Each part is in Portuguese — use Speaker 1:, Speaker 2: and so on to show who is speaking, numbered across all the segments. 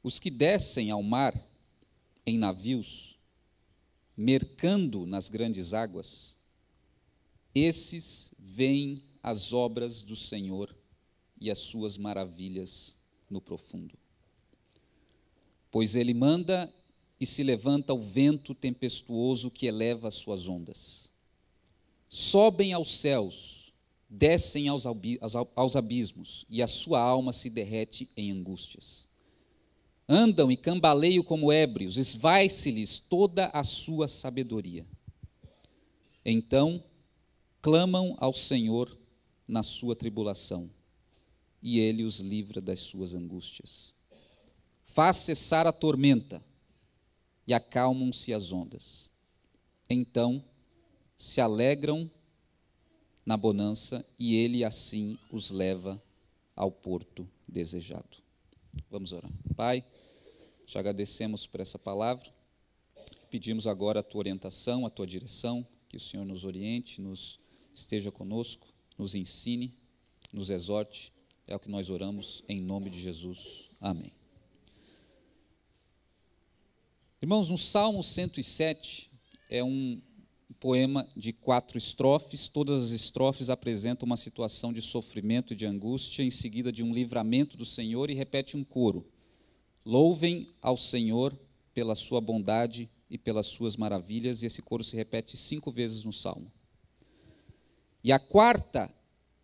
Speaker 1: Os que descem ao mar em navios, mercando nas grandes águas, esses veem as obras do Senhor e as suas maravilhas no profundo. Pois ele manda e se levanta o vento tempestuoso que eleva as suas ondas. Sobem aos céus, descem aos abismos, e a sua alma se derrete em angústias. Andam e cambaleiam como ébrios, esvai-se-lhes toda a sua sabedoria. Então, clamam ao Senhor na sua tribulação, e Ele os livra das suas angústias. Faz cessar a tormenta, e acalmam-se as ondas. Então, se alegram na bonança, e Ele assim os leva ao porto desejado. Vamos orar. Pai, te agradecemos por essa palavra, pedimos agora a tua orientação, a tua direção, que o Senhor nos oriente, nos esteja conosco, nos ensine, nos exorte, é o que nós oramos em nome de Jesus. Amém. Irmãos, no Salmo 107 é um poema de 4 estrofes, todas as estrofes apresentam uma situação de sofrimento e de angústia, em seguida de um livramento do Senhor, e repete um coro: louvem ao Senhor pela sua bondade e pelas suas maravilhas, e esse coro se repete 5 vezes no Salmo. E a 4ª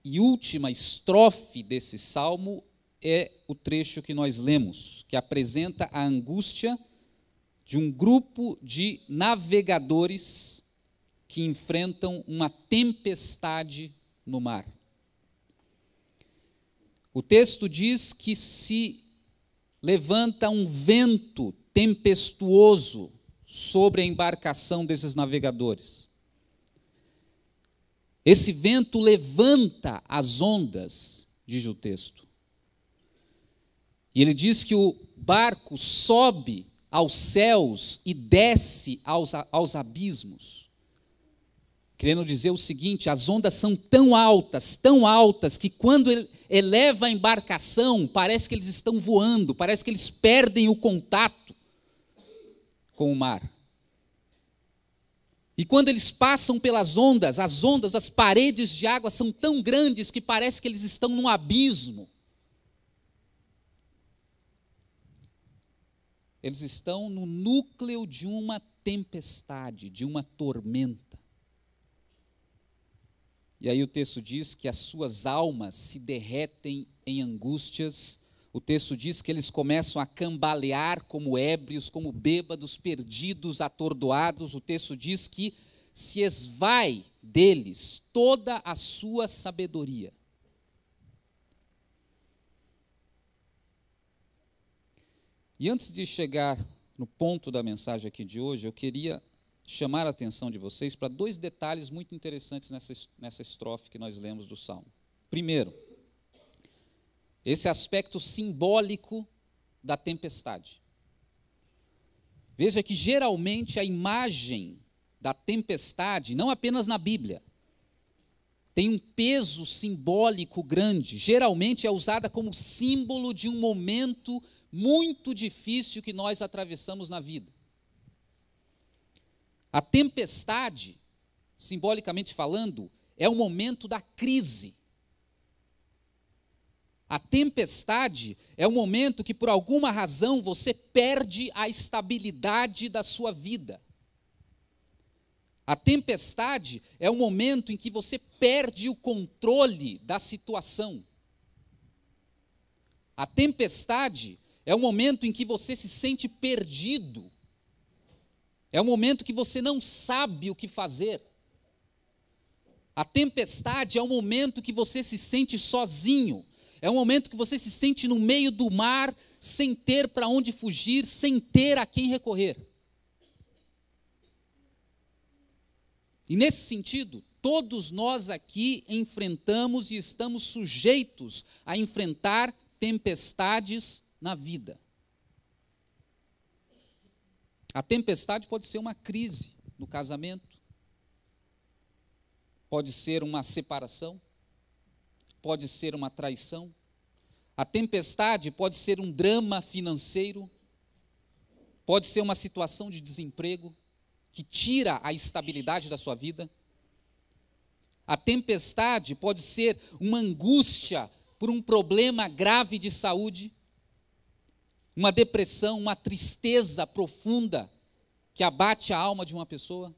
Speaker 1: e última estrofe desse Salmo é o trecho que nós lemos, que apresenta a angústia de um grupo de navegadores que enfrentam uma tempestade no mar. O texto diz que se levanta um vento tempestuoso sobre a embarcação desses navegadores. Esse vento levanta as ondas, diz o texto. E ele diz que o barco sobe aos céus e desce aos abismos. Querendo dizer o seguinte: as ondas são tão altas, que quando ele eleva a embarcação, parece que eles estão voando, parece que eles perdem o contato com o mar. E quando eles passam pelas ondas, as paredes de água são tão grandes que parece que eles estão num abismo. Eles estão no núcleo de uma tempestade, de uma tormenta. E aí o texto diz que as suas almas se derretem em angústias. O texto diz que eles começam a cambalear como ébrios, como bêbados, perdidos, atordoados. O texto diz que se esvai deles toda a sua sabedoria. E antes de chegar no ponto da mensagem aqui de hoje, eu queria chamar a atenção de vocês para 2 detalhes muito interessantes nessa estrofe que nós lemos do Salmo. Primeiro, esse aspecto simbólico da tempestade. Veja que geralmente a imagem da tempestade, não apenas na Bíblia, tem um peso simbólico grande. Geralmente é usada como símbolo de um momento muito difícil que nós atravessamos na vida. A tempestade, simbolicamente falando, é o momento da crise. A tempestade é o momento que, por alguma razão, você perde a estabilidade da sua vida. A tempestade é o momento em que você perde o controle da situação. A tempestade é o momento em que você se sente perdido. É o momento que você não sabe o que fazer. A tempestade é o momento que você se sente sozinho. É o momento que você se sente no meio do mar, sem ter para onde fugir, sem ter a quem recorrer. E nesse sentido, todos nós aqui enfrentamos e estamos sujeitos a enfrentar tempestades na vida. A tempestade pode ser uma crise no casamento, pode ser uma separação, pode ser uma traição. A tempestade pode ser um drama financeiro, pode ser uma situação de desemprego que tira a estabilidade da sua vida. A tempestade pode ser uma angústia por um problema grave de saúde, uma depressão, uma tristeza profunda que abate a alma de uma pessoa.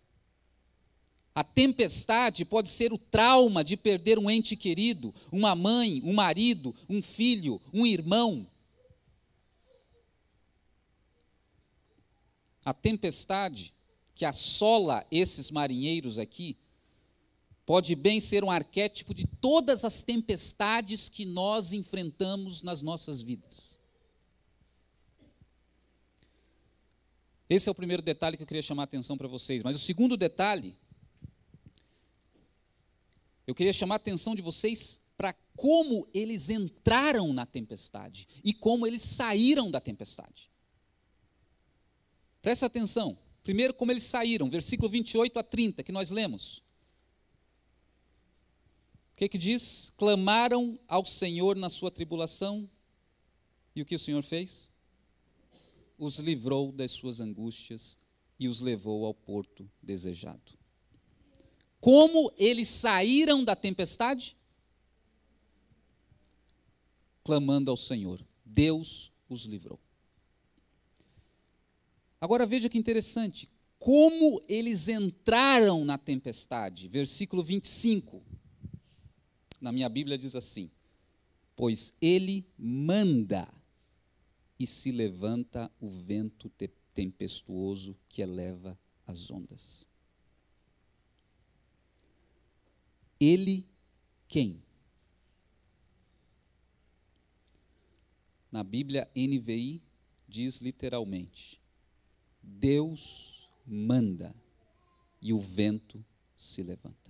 Speaker 1: A tempestade pode ser o trauma de perder um ente querido, uma mãe, um marido, um filho, um irmão. A tempestade que assola esses marinheiros aqui pode bem ser um arquétipo de todas as tempestades que nós enfrentamos nas nossas vidas. Esse é o primeiro detalhe que eu queria chamar a atenção para vocês. Mas o segundo detalhe, eu queria chamar a atenção de vocês para como eles entraram na tempestade e como eles saíram da tempestade. Presta atenção. Primeiro, como eles saíram, versículo 28 a 30, que nós lemos. O que diz? Clamaram ao Senhor na sua tribulação, e o que o Senhor fez? Os livrou das suas angústias e os levou ao porto desejado. Como eles saíram da tempestade? Clamando ao Senhor. Deus os livrou. Agora veja que interessante. Como eles entraram na tempestade? Versículo 25. Na minha Bíblia diz assim: pois ele manda e se levanta o vento tempestuoso que eleva as ondas. Ele quem? Na Bíblia NVI diz literalmente: Deus manda e o vento se levanta.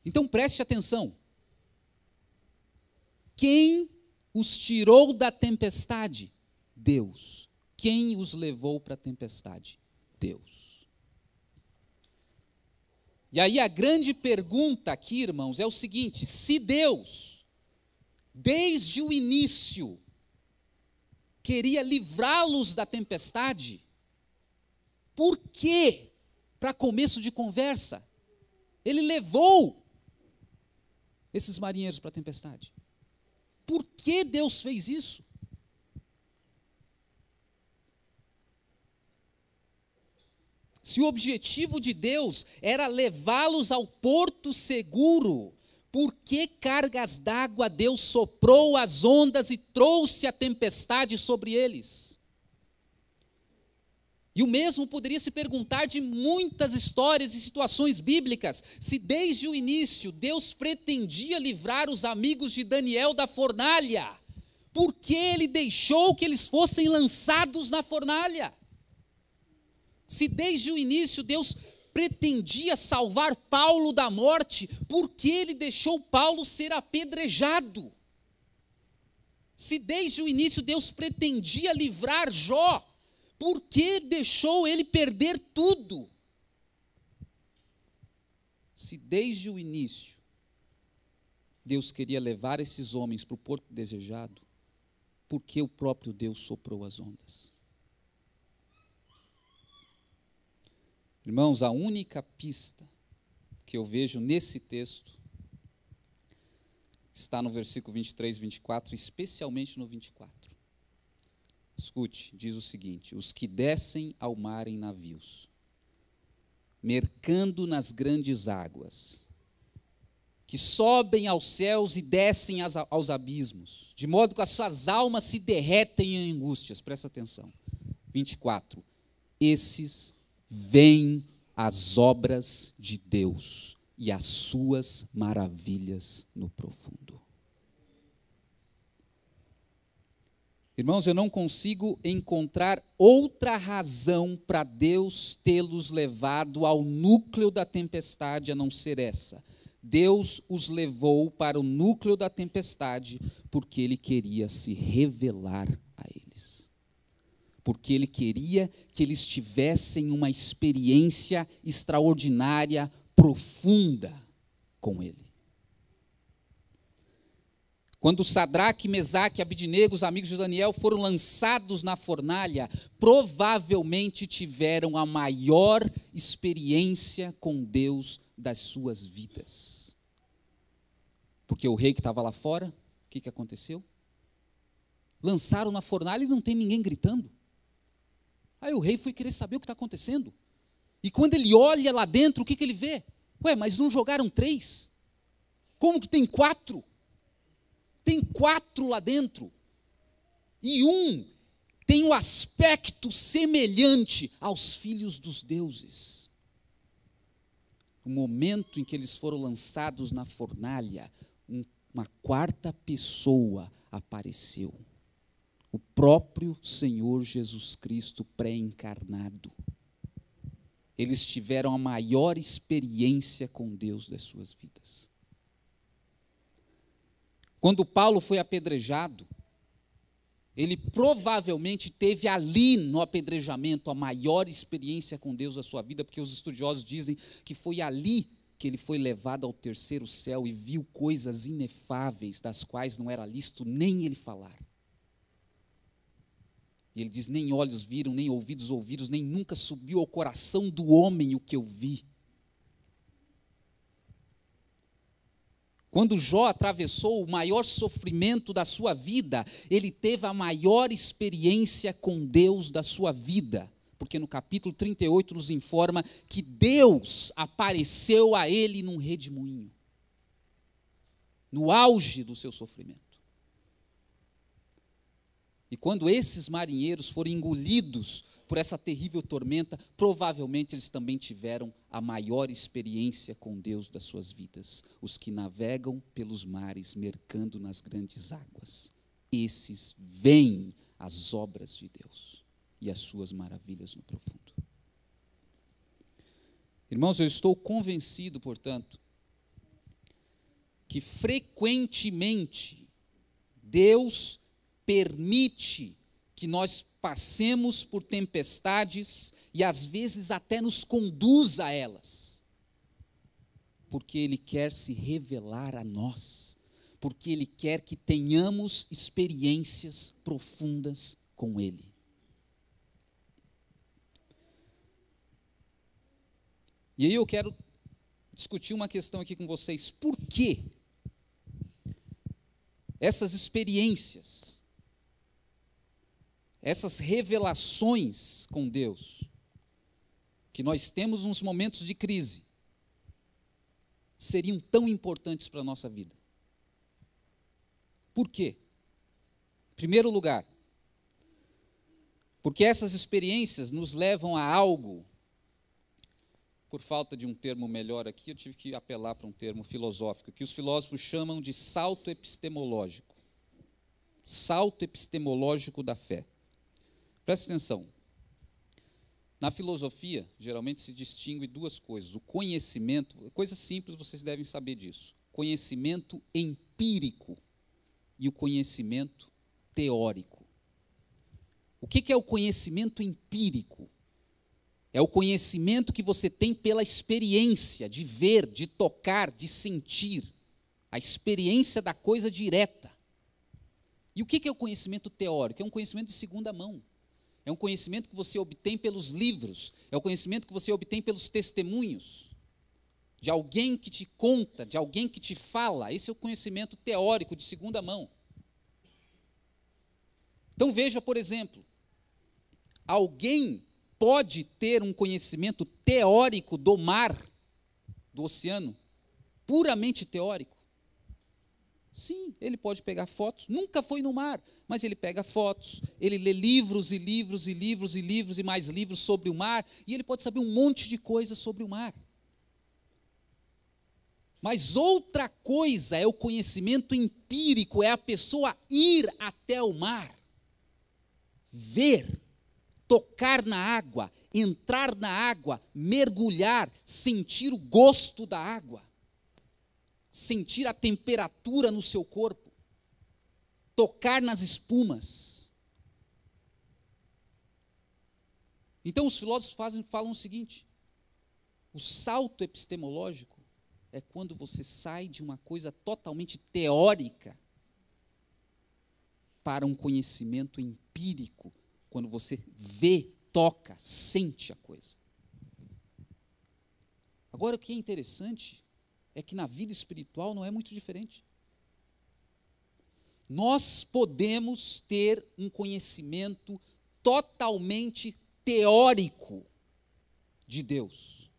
Speaker 1: Então preste atenção. Quem os tirou da tempestade? Deus. Quem os levou para a tempestade? Deus. E aí a grande pergunta aqui, irmãos, é o seguinte: se Deus, desde o início, queria livrá-los da tempestade, por que, para começo de conversa, Ele levou esses marinheiros para a tempestade? Por que Deus fez isso? Se o objetivo de Deus era levá-los ao porto seguro, por que cargas d'água Deus soprou as ondas e trouxe a tempestade sobre eles? E o mesmo poderia se perguntar de muitas histórias e situações bíblicas. Se desde o início Deus pretendia livrar os amigos de Daniel da fornalha, por que Ele deixou que eles fossem lançados na fornalha? Se desde o início Deus pretendia salvar Paulo da morte, por que Ele deixou Paulo ser apedrejado? Se desde o início Deus pretendia livrar Jó, por que deixou ele perder tudo? Se desde o início Deus queria levar esses homens para o porto desejado, por que o próprio Deus soprou as ondas? Irmãos, a única pista que eu vejo nesse texto está no versículo 23 e 24, especialmente no 24. Escute, diz o seguinte: os que descem ao mar em navios, mercando nas grandes águas, que sobem aos céus e descem aos abismos, de modo que as suas almas se derretem em angústias. Presta atenção. 24. Esses veem as obras de Deus e as suas maravilhas no profundo. Irmãos, eu não consigo encontrar outra razão para Deus tê-los levado ao núcleo da tempestade a não ser essa. Deus os levou para o núcleo da tempestade porque Ele queria se revelar a eles. Porque Ele queria que eles tivessem uma experiência extraordinária, profunda com Ele. Quando Sadraque, Mesaque e Abidnego, os amigos de Daniel, foram lançados na fornalha, provavelmente tiveram a maior experiência com Deus das suas vidas. Porque o rei que estava lá fora, o que aconteceu? Lançaram na fornalha e não tem ninguém gritando. Aí o rei foi querer saber o que está acontecendo. E quando ele olha lá dentro, o que ele vê? Ué, mas não jogaram 3? Como que tem 4? Tem 4 lá dentro. E um tem um aspecto semelhante aos filhos dos deuses. No momento em que eles foram lançados na fornalha, uma 4ª pessoa apareceu. O próprio Senhor Jesus Cristo pré-encarnado. Eles tiveram a maior experiência com Deus das suas vidas. Quando Paulo foi apedrejado, ele provavelmente teve ali no apedrejamento a maior experiência com Deus da sua vida, porque os estudiosos dizem que foi ali que ele foi levado ao 3º céu e viu coisas inefáveis, das quais não era lícito nem ele falar. E ele diz, nem olhos viram, nem ouvidos ouviram, nem nunca subiu ao coração do homem o que eu vi. Quando Jó atravessou o maior sofrimento da sua vida, ele teve a maior experiência com Deus da sua vida. Porque no capítulo 38 nos informa que Deus apareceu a ele num redemoinho. No auge do seu sofrimento. E quando esses marinheiros foram engolidos por essa terrível tormenta, provavelmente eles também tiveram a maior experiência com Deus das suas vidas. Os que navegam pelos mares, mercando nas grandes águas. Esses veem as obras de Deus e as suas maravilhas no profundo. Irmãos, eu estou convencido, portanto, que frequentemente Deus permite que nós passemos por tempestades e às vezes até nos conduz a elas, porque Ele quer se revelar a nós, porque Ele quer que tenhamos experiências profundas com Ele. E aí eu quero discutir uma questão aqui com vocês. Por que essas experiências, essas revelações com Deus, que nós temos nos momentos de crise, seriam tão importantes para a nossa vida? Por quê? Em primeiro lugar, porque essas experiências nos levam a algo, por falta de um termo melhor aqui, eu tive que apelar para um termo filosófico, que os filósofos chamam de salto epistemológico. Salto epistemológico da fé. Presta atenção. Na filosofia, geralmente se distingue 2 coisas. O conhecimento, coisa simples, vocês devem saber disso. Conhecimento empírico e o conhecimento teórico. O que é o conhecimento empírico? É o conhecimento que você tem pela experiência de ver, de tocar, de sentir. A experiência da coisa direta. E o que é o conhecimento teórico? É um conhecimento de segunda mão. É um conhecimento que você obtém pelos livros, é o conhecimento que você obtém pelos testemunhos, de alguém que te conta, de alguém que te fala. Esse é o conhecimento teórico de segunda mão. Então veja, por exemplo, alguém pode ter um conhecimento teórico do mar, do oceano, puramente teórico. Sim, ele pode pegar fotos, nunca foi no mar, mas ele pega fotos, ele lê livros e livros e livros e livros e mais livros sobre o mar, e ele pode saber um monte de coisas sobre o mar. Mas outra coisa é o conhecimento empírico, é a pessoa ir até o mar, ver, tocar na água, entrar na água, mergulhar, sentir o gosto da água. Sentir a temperatura no seu corpo, tocar nas espumas. Então os filósofos falam o seguinte: o salto epistemológico é quando você sai de uma coisa totalmente teórica para um conhecimento empírico, quando você vê, toca, sente a coisa. Agora, o que é interessante é que na vida espiritual não é muito diferente. Nós podemos ter um conhecimento totalmente teórico de Deus,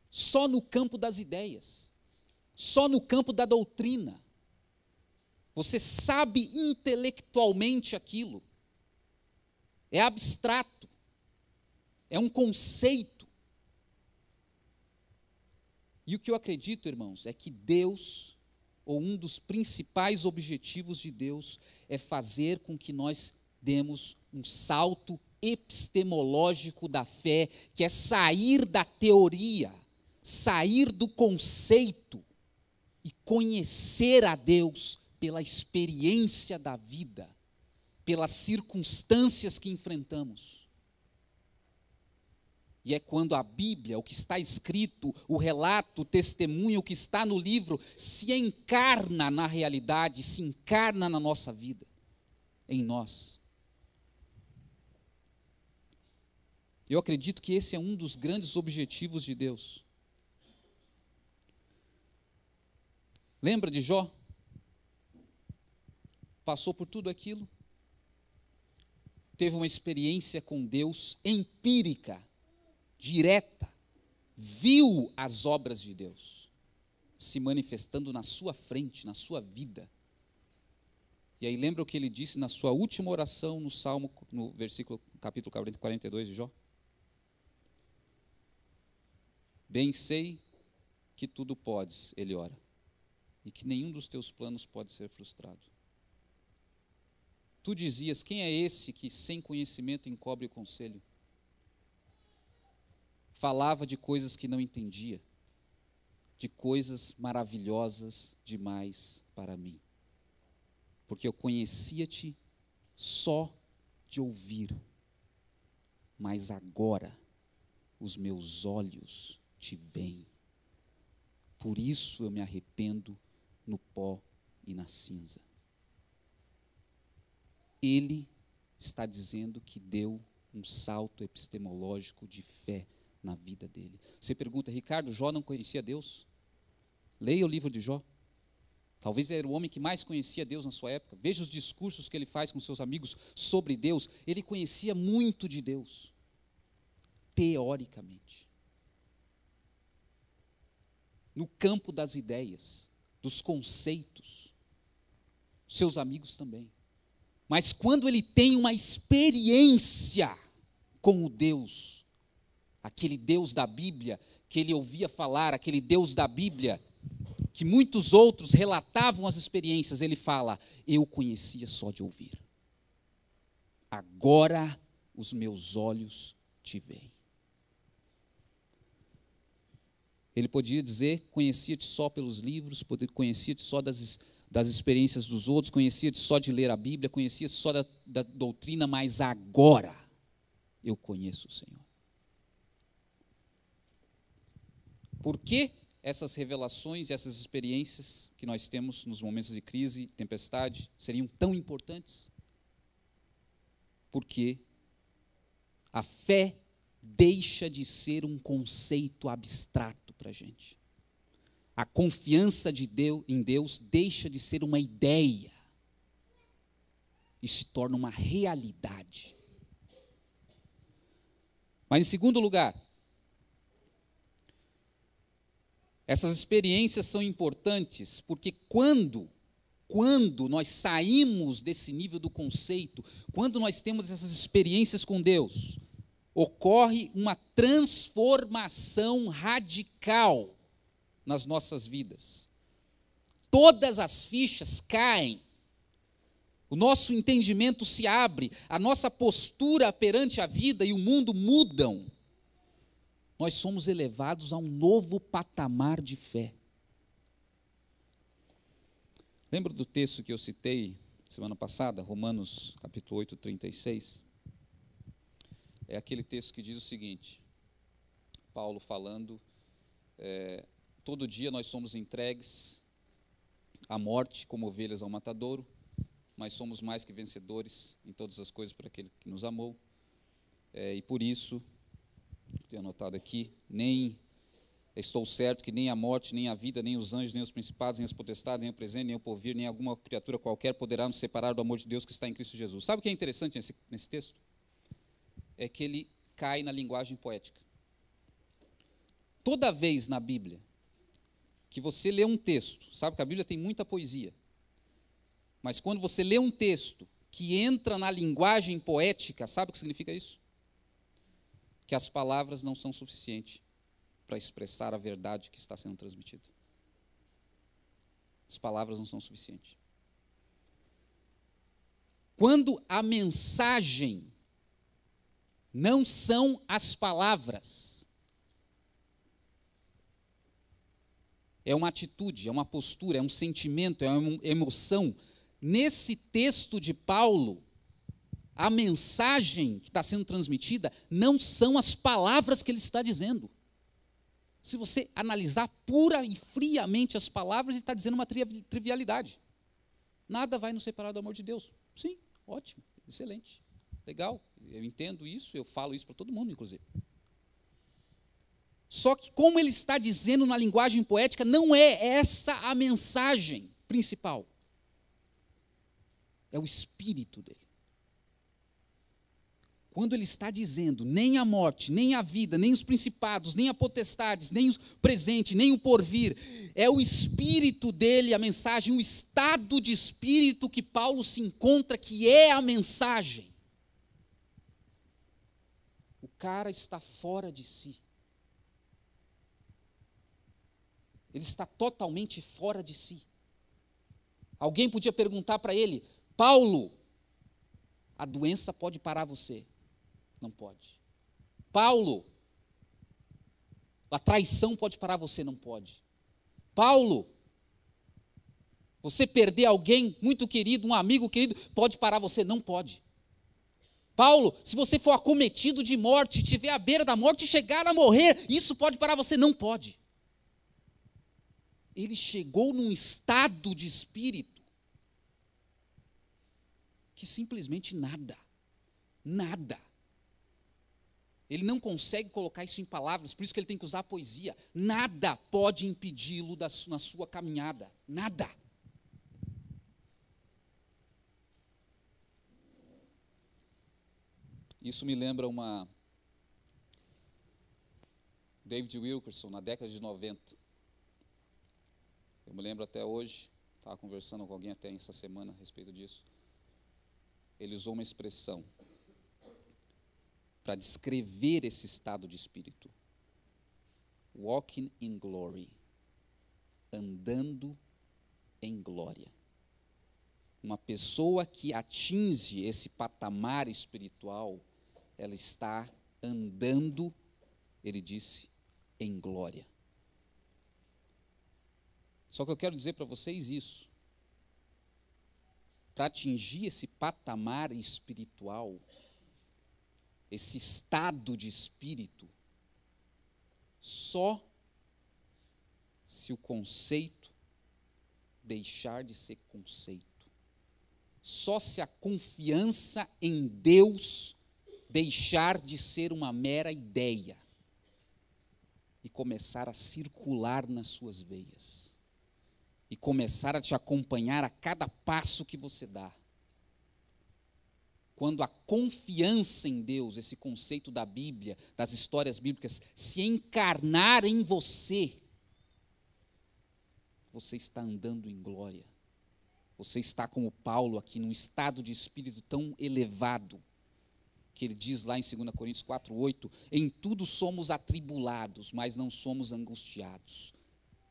Speaker 1: só no campo das ideias, só no campo da doutrina. Você sabe intelectualmente aquilo, é abstrato, é um conceito. E o que eu acredito, irmãos, é que Deus, ou um dos principais objetivos de Deus, é fazer com que nós demos um salto epistemológico da fé, que é sair da teoria, sair do conceito e conhecer a Deus pela experiência da vida, pelas circunstâncias que enfrentamos. E é quando a Bíblia, o que está escrito, o relato, o testemunho, o que está no livro, se encarna na realidade, se encarna na nossa vida, em nós. Eu acredito que esse é um dos grandes objetivos de Deus. Lembra de Jó? Passou por tudo aquilo, teve uma experiência com Deus empírica, direta, viu as obras de Deus se manifestando na sua frente, na sua vida. E aí lembra o que ele disse na sua última oração no Salmo, no capítulo 42 de Jó? Bem sei que tudo podes, ele ora, e que nenhum dos teus planos pode ser frustrado. Tu dizias, quem é esse que sem conhecimento encobre o conselho? Falava de coisas que não entendia, de coisas maravilhosas demais para mim. Porque eu conhecia-te só de ouvir, mas agora os meus olhos te veem. Por isso eu me arrependo no pó e na cinza. Ele está dizendo que deu um salto epistemológico de fé na vida dele. Você pergunta, Ricardo, Jó não conhecia Deus? Leia o livro de Jó. Talvez ele era o homem que mais conhecia Deus na sua época. Veja os discursos que ele faz com seus amigos sobre Deus. Ele conhecia muito de Deus, teoricamente. No campo das ideias, dos conceitos. Seus amigos também. Mas quando ele tem uma experiência com o Deus, aquele Deus da Bíblia, que ele ouvia falar, aquele Deus da Bíblia, que muitos outros relatavam as experiências, ele fala, eu conhecia só de ouvir. Agora os meus olhos te veem. Ele podia dizer, conhecia-te só pelos livros, conhecia-te só das experiências dos outros, conhecia-te só de ler a Bíblia, conhecia-te só da doutrina, mas agora eu conheço o Senhor. Por que essas revelações e essas experiências que nós temos nos momentos de crise, tempestade, seriam tão importantes? Porque a fé deixa de ser um conceito abstrato para a gente. A confiança em Deus deixa de ser uma ideia e se torna uma realidade. Mas, em segundo lugar, essas experiências são importantes porque quando nós saímos desse nível do conceito, quando nós temos essas experiências com Deus, ocorre uma transformação radical nas nossas vidas. Todas as fichas caem, o nosso entendimento se abre, a nossa postura perante a vida e o mundo mudam. Nós somos elevados a um novo patamar de fé. Lembra do texto que eu citei semana passada, Romanos capítulo 8, 36? É aquele texto que diz o seguinte, Paulo falando, todo dia nós somos entregues a morte como ovelhas ao matadouro, mas somos mais que vencedores em todas as coisas por aquele que nos amou. E por isso, tenho anotado aqui, nem estou certo que nem a morte, nem a vida, nem os anjos, nem os principados, nem as potestades, nem o presente, nem o porvir, nem alguma criatura qualquer poderá nos separar do amor de Deus que está em Cristo Jesus. Sabe o que é interessante nesse texto? É que ele cai na linguagem poética. Toda vez na Bíblia que você lê um texto, sabe que a Bíblia tem muita poesia, mas quando você lê um texto que entra na linguagem poética, sabe o que significa isso? Que as palavras não são suficientes para expressar a verdade que está sendo transmitida. As palavras não são suficientes. Quando a mensagem não são as palavras, é uma atitude, é uma postura, é um sentimento, é uma emoção. Nesse texto de Paulo, a mensagem que está sendo transmitida não são as palavras que ele está dizendo. Se você analisar pura e friamente as palavras, ele está dizendo uma trivialidade. Nada vai nos separar do amor de Deus. Sim, ótimo, excelente, legal. Eu entendo isso, eu falo isso para todo mundo, inclusive. Só que como ele está dizendo na linguagem poética, não é essa a mensagem principal. É o espírito dele. Quando ele está dizendo, nem a morte, nem a vida, nem os principados, nem a potestades, nem o presente, nem o porvir, é o espírito dele, a mensagem, o estado de espírito que Paulo se encontra, que é a mensagem. O cara está fora de si. Ele está totalmente fora de si. Alguém podia perguntar para ele: Paulo, a doença pode parar você? Não pode. Paulo, a traição pode parar você? Não pode. Paulo, você perder alguém muito querido, um amigo querido, pode parar você? Não pode. Paulo, se você for acometido de morte, estiver à beira da morte e chegar a morrer, isso pode parar você? Não pode. Ele chegou num estado de espírito que simplesmente nada. Ele não consegue colocar isso em palavras, por isso que ele tem que usar a poesia. Nada pode impedi-lo na sua caminhada. Nada. Isso me lembra David Wilkerson, na década de 90. Eu me lembro até hoje, estava conversando com alguém até essa semana a respeito disso. Ele usou uma expressão para descrever esse estado de espírito. Walking in glory. Andando em glória. Uma pessoa que atinge esse patamar espiritual, ela está andando, ele disse, em glória. Só que eu quero dizer para vocês isso. Para atingir esse patamar espiritual, esse estado de espírito, só se o conceito deixar de ser conceito. Só se a confiança em Deus deixar de ser uma mera ideia e começar a circular nas suas veias. E começar a te acompanhar a cada passo que você dá. Quando a confiança em Deus, esse conceito da Bíblia, das histórias bíblicas, se encarnar em você, você está andando em glória. Você está como Paulo aqui, num estado de espírito tão elevado, que ele diz lá em 2 Coríntios 4:8, em tudo somos atribulados, mas não somos angustiados.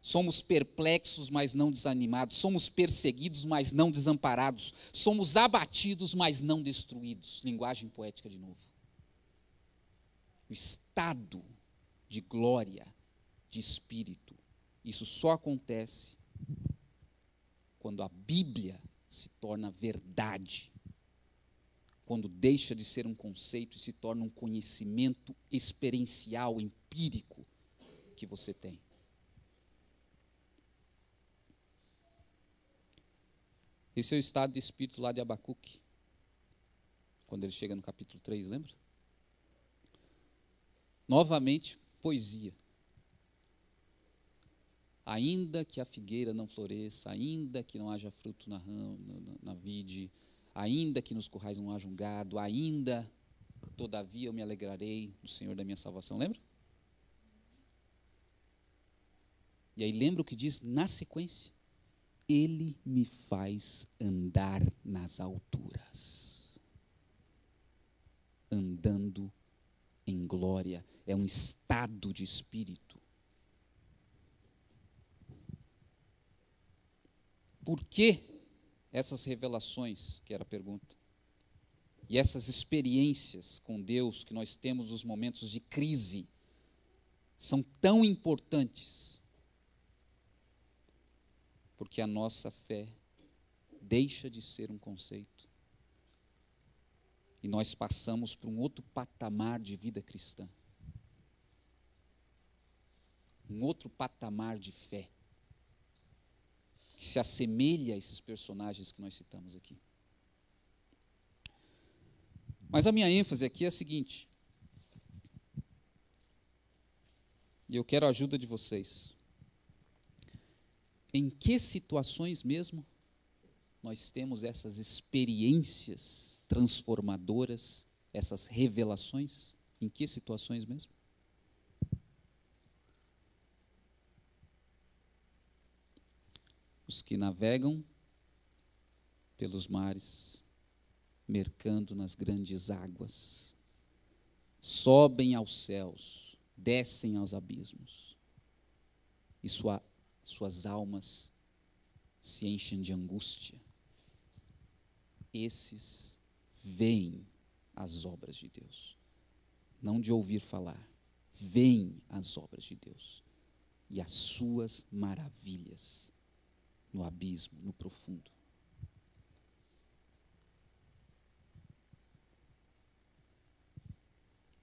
Speaker 1: Somos perplexos, mas não desanimados. Somos perseguidos, mas não desamparados. Somos abatidos, mas não destruídos. Linguagem poética de novo. O estado de glória, de espírito, isso só acontece quando a Bíblia se torna verdade. Quando deixa de ser um conceito e se torna um conhecimento experiencial, empírico, que você tem. Esse é o estado de espírito lá de Abacuque, quando ele chega no capítulo 3, lembra? Novamente, poesia. Ainda que a figueira não floresça, ainda que não haja fruto na vide, ainda que nos currais não haja um gado, ainda, todavia eu me alegrarei no Senhor da minha salvação. Lembra? E aí lembra o que diz na sequência? Ele me faz andar nas alturas. Andando em glória. É um estado de espírito. Por que essas revelações, que era a pergunta, e essas experiências com Deus que nós temos nos momentos de crise, são tão importantes? Porque a nossa fé deixa de ser um conceito e nós passamos para um outro patamar de vida cristã, um outro patamar de fé, que se assemelha a esses personagens que nós citamos aqui. Mas a minha ênfase aqui é a seguinte, e eu quero a ajuda de vocês. Em que situações mesmo nós temos essas experiências transformadoras, essas revelações? Em que situações mesmo? Os que navegam pelos mares, mercando nas grandes águas, sobem aos céus, descem aos abismos, e suas almas se enchem de angústia. Esses veem as obras de Deus, não de ouvir falar, veem as obras de Deus e as suas maravilhas no abismo, no profundo.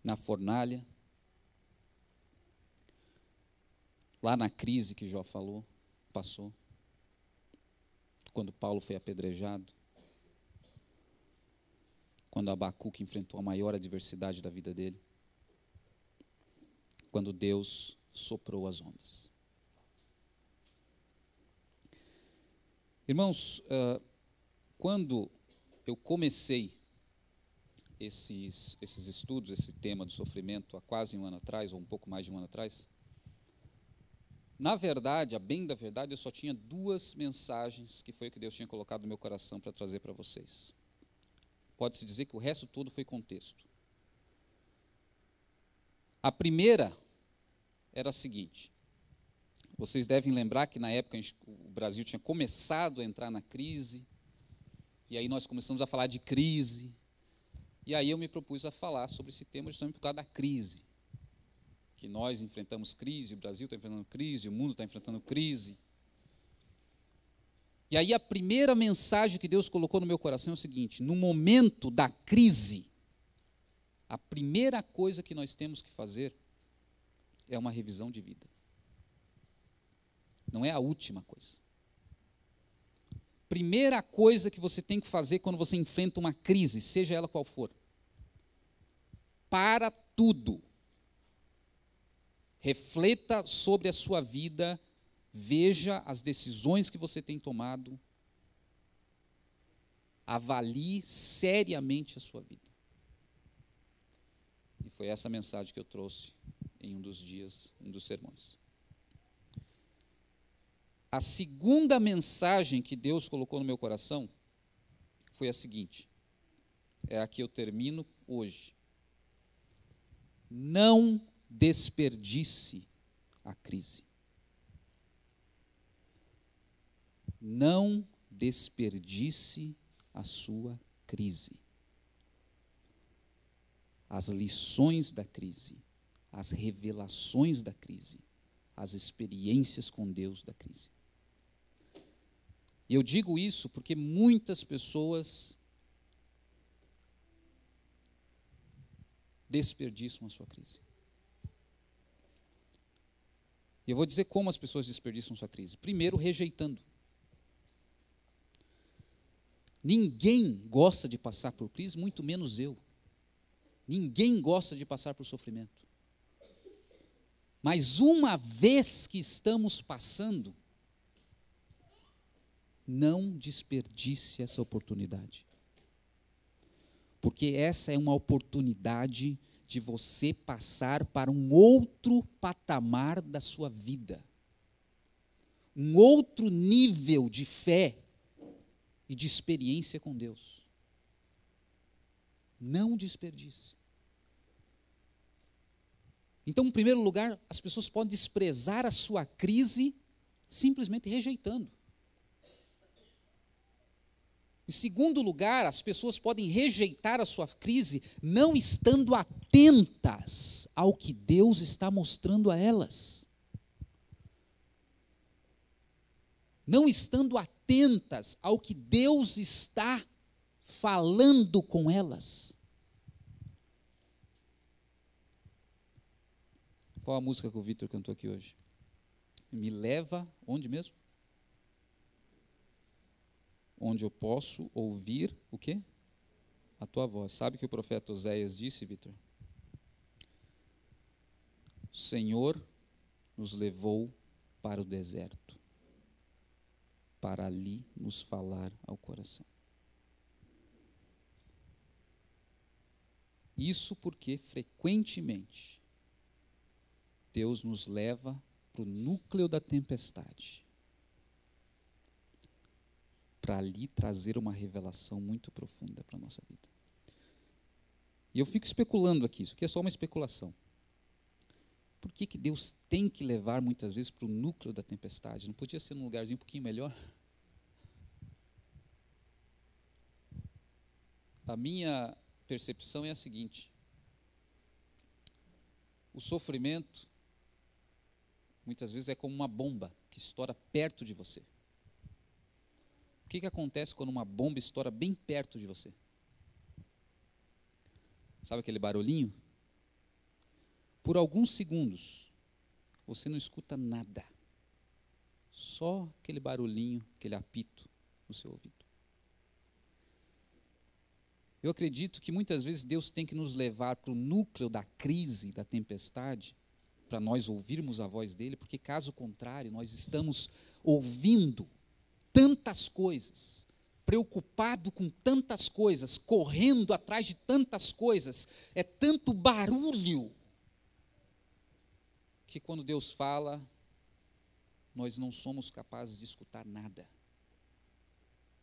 Speaker 1: Na fornalha, lá na crise que Jó passou, quando Paulo foi apedrejado, quando Abacuque enfrentou a maior adversidade da vida dele, quando Deus soprou as ondas. Irmãos, quando eu comecei esses estudos, esse tema do sofrimento, há quase um ano atrás, ou um pouco mais de um ano atrás, na verdade, a bem da verdade, eu só tinha 2 mensagens que foi o que Deus tinha colocado no meu coração para trazer para vocês. Pode-se dizer que o resto todo foi contexto. A primeira era a seguinte: vocês devem lembrar que na época o Brasil tinha começado a entrar na crise, e aí nós começamos a falar de crise, e aí eu me propus a falar sobre esse tema justamente por causa da crise, que nós enfrentamos crise, o Brasil está enfrentando crise, o mundo está enfrentando crise. E aí a primeira mensagem que Deus colocou no meu coração é o seguinte: no momento da crise, a primeira coisa que nós temos que fazer é uma revisão de vida. Não é a última coisa. Primeira coisa que você tem que fazer quando você enfrenta uma crise, seja ela qual for, para tudo. Refleta sobre a sua vida, veja as decisões que você tem tomado, avalie seriamente a sua vida. E foi essa mensagem que eu trouxe em um dos dias, um dos sermões. A segunda mensagem que Deus colocou no meu coração foi a seguinte, é a que eu termino hoje. Não desperdice a crise. Não desperdice a sua crise. As lições da crise, as revelações da crise, as experiências com Deus da crise. E eu digo isso porque muitas pessoas desperdiçam a sua crise. E eu vou dizer como as pessoas desperdiçam a sua crise. Primeiro, rejeitando. Ninguém gosta de passar por crise, muito menos eu. Ninguém gosta de passar por sofrimento. Mas uma vez que estamos passando, não desperdice essa oportunidade. Porque essa é uma oportunidade de você passar para um outro patamar da sua vida. Um outro nível de fé e de experiência com Deus. Não desperdice. Então, em primeiro lugar, as pessoas podem desprezar a sua crise simplesmente rejeitando. Em segundo lugar, as pessoas podem rejeitar a sua crise não estando atentas ao que Deus está mostrando a elas. Não estando atentas ao que Deus está falando com elas. Qual a música que o Vitor cantou aqui hoje? Me leva, onde mesmo? Onde eu posso ouvir o quê? A tua voz. Sabe o que o profeta Oséias disse, Vitor? O Senhor nos levou para o deserto, para ali nos falar ao coração. Isso porque, frequentemente, Deus nos leva para o núcleo da tempestade, para ali trazer uma revelação muito profunda para a nossa vida. E eu fico especulando aqui, isso aqui é só uma especulação. Por que Deus tem que levar muitas vezes para o núcleo da tempestade? Não podia ser num lugarzinho um pouquinho melhor? A minha percepção é a seguinte: o sofrimento muitas vezes é como uma bomba que estoura perto de você. O que acontece quando uma bomba estoura bem perto de você? Sabe aquele barulhinho? Por alguns segundos, você não escuta nada. Só aquele barulhinho, aquele apito no seu ouvido. Eu acredito que muitas vezes Deus tem que nos levar para o núcleo da crise, da tempestade, para nós ouvirmos a voz dele, porque caso contrário, nós estamos ouvindo tantas coisas, preocupado com tantas coisas, correndo atrás de tantas coisas, é tanto barulho, que quando Deus fala, nós não somos capazes de escutar nada.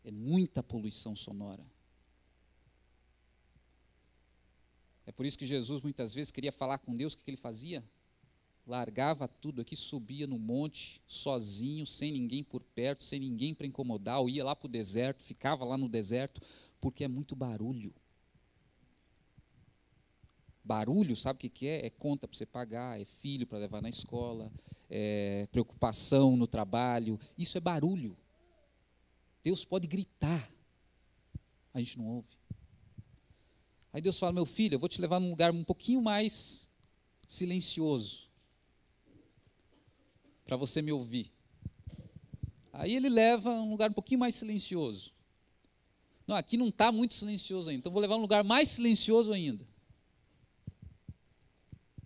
Speaker 1: É muita poluição sonora. É por isso que Jesus muitas vezes queria falar com Deus, o que ele fazia? Largava tudo aqui, subia no monte, sozinho, sem ninguém por perto, sem ninguém para incomodar, ou ia lá para o deserto, ficava lá no deserto, porque é muito barulho. Barulho, sabe o que é? É conta para você pagar, é filho para levar na escola, é preocupação no trabalho, isso é barulho. Deus pode gritar, a gente não ouve. Aí Deus fala: meu filho, eu vou te levar num lugar um pouquinho mais silencioso, para você me ouvir. Aí ele leva a um lugar um pouquinho mais silencioso. Não, aqui não está muito silencioso ainda, então vou levar a um lugar mais silencioso ainda.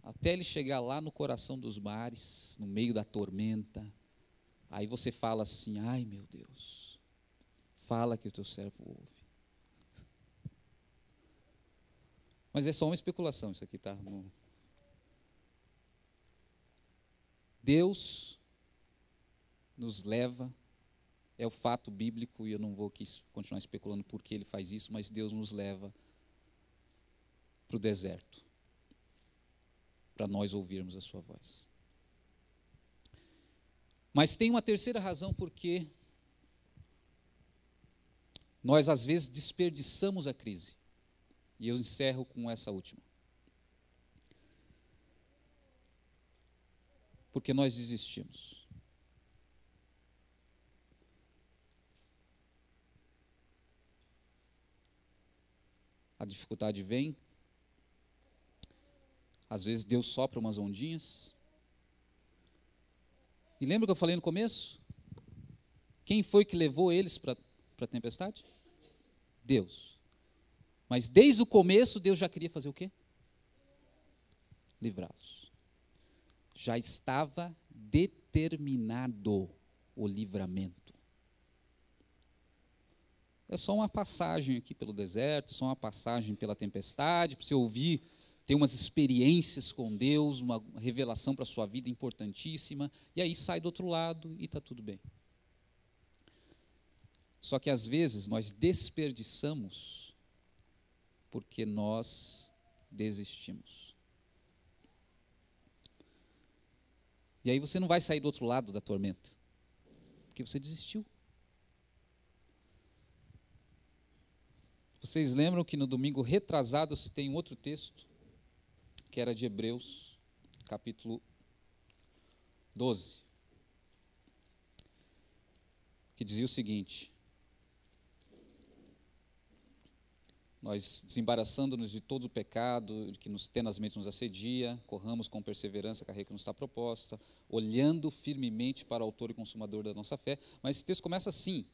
Speaker 1: Até ele chegar lá no coração dos mares, no meio da tormenta. Aí você fala assim: ai meu Deus, fala que o teu servo ouve. Mas é só uma especulação isso aqui, tá? Deus nos leva, é o fato bíblico, e eu não vou aqui continuar especulando por que ele faz isso, mas Deus nos leva para o deserto, para nós ouvirmos a sua voz. Mas tem uma terceira razão porque nós às vezes desperdiçamos a crise. E eu encerro com essa última. Porque nós desistimos. A dificuldade vem, às vezes Deus sopra umas ondinhas. E lembra que eu falei no começo? Quem foi que levou eles para a tempestade? Deus. Mas desde o começo, Deus já queria fazer o quê? Livrá-los. Já estava determinado o livramento. É só uma passagem aqui pelo deserto, só uma passagem pela tempestade, para você ouvir, ter umas experiências com Deus, uma revelação para a sua vida importantíssima, e aí sai do outro lado e está tudo bem. Só que às vezes nós desperdiçamos porque nós desistimos. E aí você não vai sair do outro lado da tormenta, porque você desistiu. Vocês lembram que no domingo retrasado eu citei um outro texto, que era de Hebreus, capítulo 12, que dizia o seguinte: nós, desembaraçando-nos de todo o pecado que tenazmente nos assedia, corramos com perseverança a carreira que nos está proposta, olhando firmemente para o autor e consumador da nossa fé. Mas esse texto começa assim: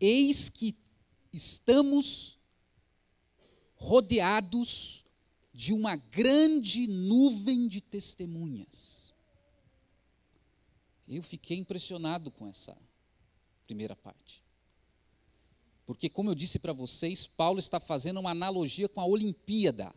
Speaker 1: eis que estamos rodeados de uma grande nuvem de testemunhas. Eu fiquei impressionado com essa primeira parte. Porque, como eu disse para vocês, Paulo está fazendo uma analogia com a Olimpíada.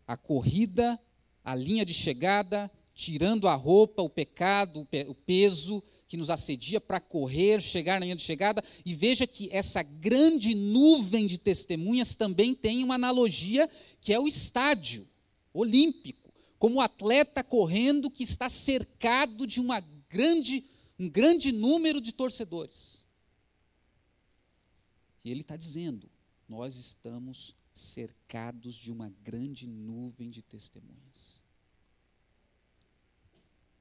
Speaker 1: A corrida, a linha de chegada, tirando a roupa, o pecado, o peso que nos assedia para correr, chegar na linha de chegada. E veja que essa grande nuvem de testemunhas também tem uma analogia, que é o estádio olímpico, como o atleta correndo que está cercado de um grande número de torcedores. E ele está dizendo, nós estamos cercados de uma grande nuvem de testemunhas.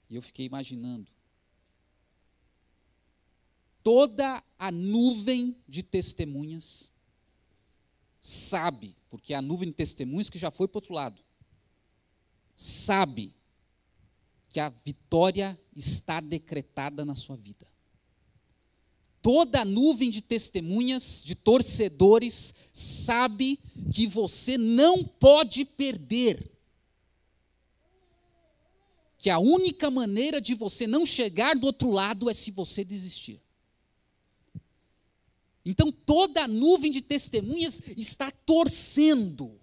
Speaker 1: E eu fiquei imaginando, toda a nuvem de testemunhas sabe, porque é a nuvem de testemunhas que já foi para o outro lado, sabe que a vitória está decretada na sua vida. Toda a nuvem de testemunhas, de torcedores, sabe que você não pode perder. Que a única maneira de você não chegar do outro lado é se você desistir. Então toda a nuvem de testemunhas está torcendo.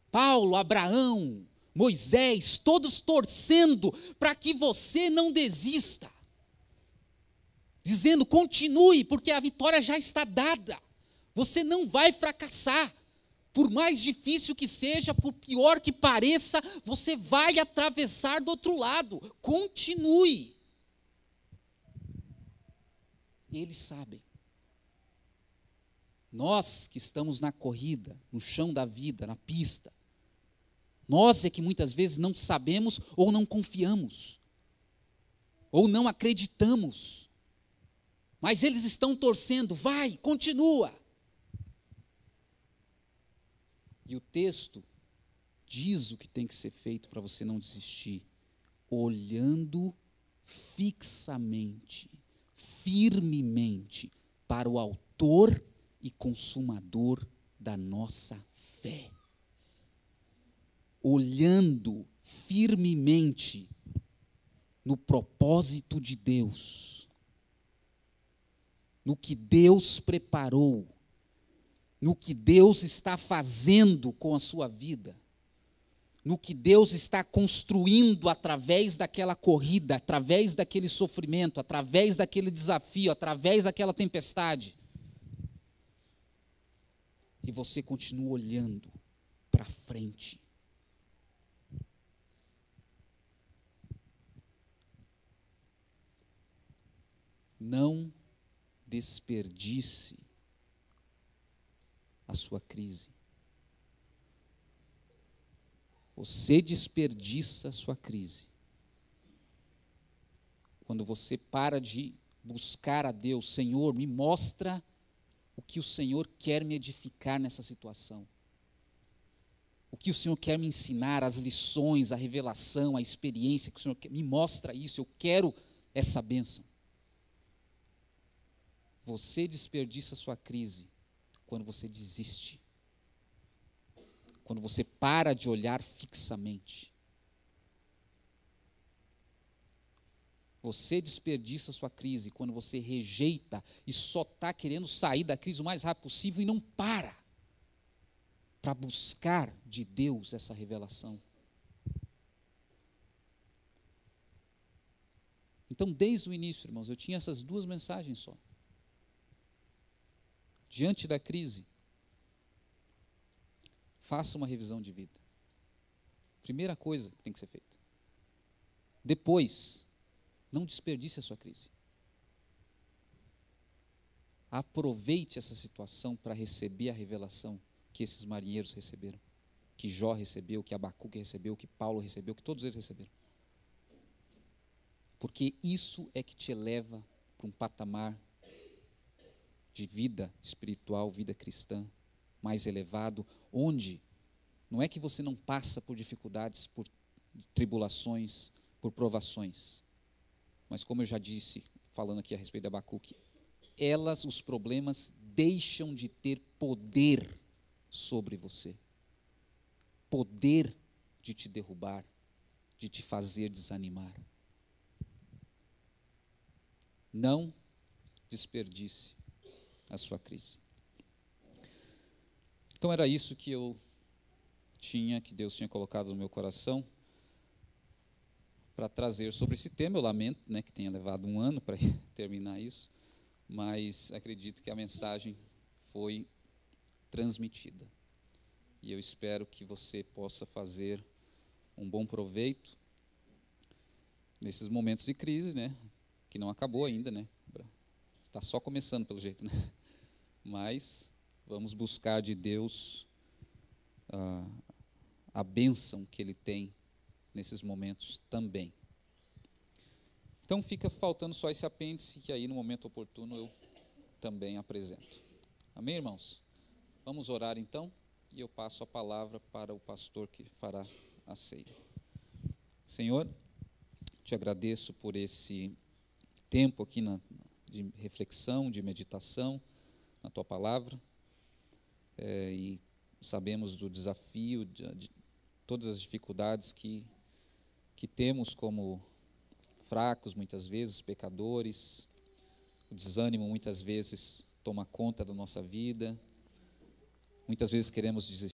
Speaker 1: Paulo, Abraão, Moisés, todos torcendo para que você não desista. Dizendo, continue, porque a vitória já está dada. Você não vai fracassar. Por mais difícil que seja, por pior que pareça, você vai atravessar do outro lado. Continue. Eles sabem. Nós que estamos na corrida, no chão da vida, na pista, nós é que muitas vezes não sabemos ou não confiamos, ou não acreditamos. Mas eles estão torcendo, vai, continua. E o texto diz o que tem que ser feito para você não desistir. Olhando fixamente, firmemente para o autor e consumador da nossa fé. Olhando firmemente no propósito de Deus, no que Deus preparou, no que Deus está fazendo com a sua vida, no que Deus está construindo através daquela corrida, através daquele sofrimento, através daquele desafio, através daquela tempestade. E você continua olhando para frente. Não desperdice a sua crise. Você desperdiça a sua crise quando você para de buscar a Deus. Senhor, me mostra o que o Senhor quer me edificar nessa situação. O que o Senhor quer me ensinar, as lições, a revelação, a experiência que o Senhor quer. Me mostra isso, eu quero essa bênção. Você desperdiça a sua crise quando você desiste, quando você para de olhar fixamente. Você desperdiça a sua crise quando você rejeita e só está querendo sair da crise o mais rápido possível e não para buscar de Deus essa revelação. Então, desde o início, irmãos, eu tinha essas duas mensagens só. Diante da crise, faça uma revisão de vida. Primeira coisa que tem que ser feita. Depois, não desperdice a sua crise. Aproveite essa situação para receber a revelação que esses marinheiros receberam, que Jó recebeu, que Abacuque recebeu, que Paulo recebeu, que todos eles receberam. Porque isso é que te eleva para um patamar de vida espiritual, vida cristã, mais elevado, onde não é que você não passa por dificuldades, por tribulações, por provações, mas como eu já disse, falando aqui a respeito de Abacuque, os problemas deixam de ter poder sobre você, poder de te derrubar, de te fazer desanimar. Não desperdice a sua crise. Então era isso que que Deus tinha colocado no meu coração para trazer sobre esse tema. Eu lamento, que tenha levado um ano para terminar isso, mas acredito que a mensagem foi transmitida. E eu espero que você possa fazer um bom proveito nesses momentos de crise, que não acabou ainda, está só começando pelo jeito, mas vamos buscar de Deus a bênção que Ele tem nesses momentos também. Então fica faltando só esse apêndice, que aí no momento oportuno eu também apresento. Amém, irmãos? Vamos orar então, e eu passo a palavra para o pastor que fará a ceia. Senhor, te agradeço por esse tempo aqui de reflexão, de meditação na Tua palavra, e sabemos do desafio, de todas as dificuldades que temos como fracos, muitas vezes, pecadores. O desânimo muitas vezes toma conta da nossa vida, muitas vezes queremos desistir.